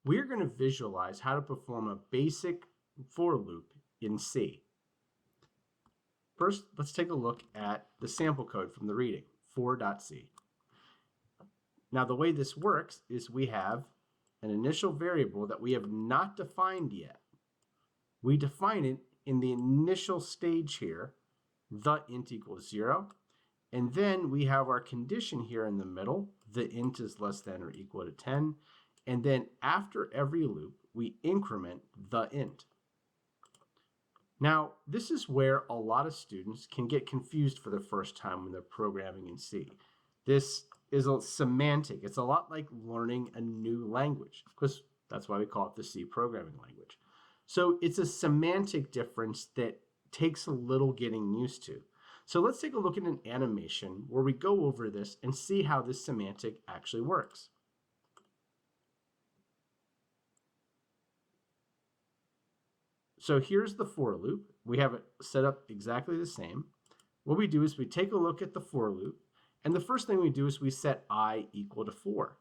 we're going to visualize how to perform a basic for loop in C. First, let's take a look at the sample code from the reading, for.c. Now, the way this works is we have an initial variable that we have not defined yet. We define it in the initial stage here, the int equals 0. And then we have our condition here in the middle, the int is less than or equal to 10. And then after every loop, we increment the int. Now, this is where a lot of students can get confused for the first time when they're programming in C. This is a semantic. It's a lot like learning a new language, because that's why we call it the C programming language. So it's a semantic difference that takes a little getting used to. So let's take a look at an animation where we go over this and see how this semantic actually works. So here's the for loop. We have it set up exactly the same. What we do is we take a look at the for loop, and the first thing we do is we set I equal to 4.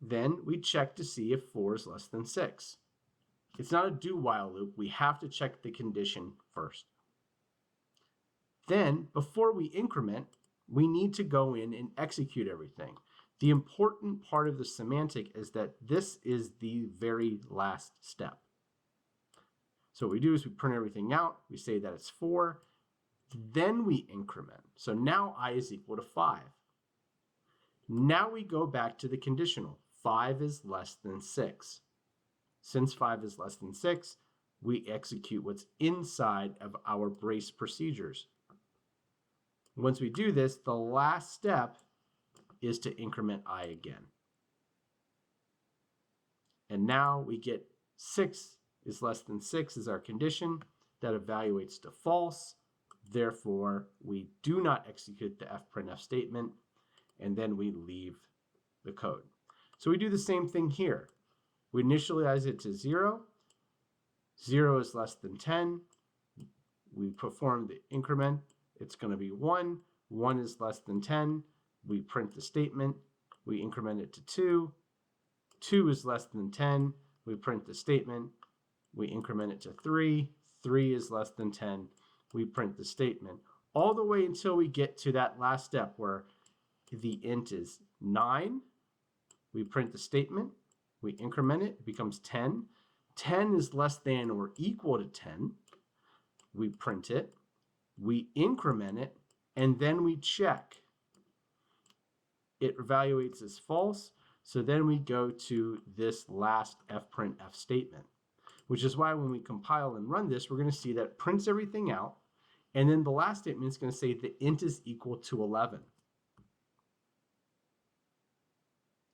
Then we check to see if 4 is less than 6. It's not a do while loop. We have to check the condition first. Then, before we increment, we need to go in and execute everything. The important part of the semantic is that this is the very last step. So what we do is we print everything out. We say that it's 4. Then we increment. So now I is equal to 5. Now we go back to the conditional. 5 is less than 6. Since 5 is less than 6, we execute what's inside of our brace procedures. Once we do this, the last step is to increment I again. And now we get 6 is less than 6 is our condition. That evaluates to false. Therefore, we do not execute the fprintf statement, and then we leave the code. So we do the same thing here. We initialize it to 0. 0 is less than 10. We perform the increment. It's going to be 1. 1 is less than 10. We print the statement. We increment it to 2. 2 is less than 10. We print the statement. We increment it to 3. 3 is less than 10. We print the statement. All the way until we get to that last step where the int is 9. We print the statement. We increment it. It becomes 10. 10 is less than or equal to 10. We print it. We increment it. And then we check. It evaluates as false. So then we go to this last fprintf statement, which is why when we compile and run this, we're going to see that it prints everything out. And then the last statement is going to say the int is equal to 11.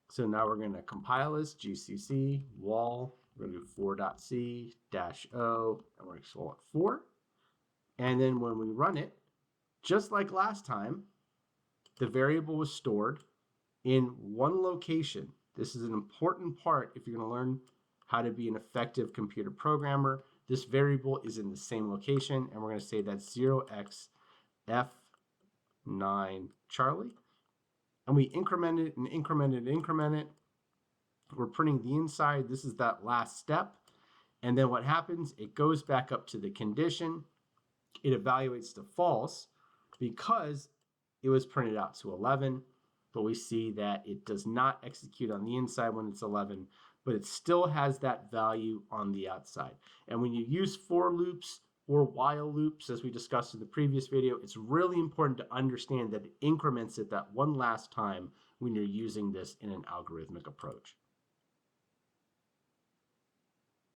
So now we're going to compile this, gcc, wall, we're going to do for.c -o, and we're going to call it 4. And then when we run it, just like last time, the variable was stored in one location. This is an important part if you're going to learn how to be an effective computer programmer. This variable is in the same location, and we're going to say that's 0xF9 Charlie. And we increment it and increment it and increment it. We're printing the inside. This is that last step. And then what happens, it goes back up to the condition. It evaluates to false because it was printed out to 11. But we see that it does not execute on the inside when it's 11, but it still has that value on the outside. And when you use for loops or while loops, as we discussed in the previous video, it's really important to understand that it increments it that one last time when you're using this in an algorithmic approach.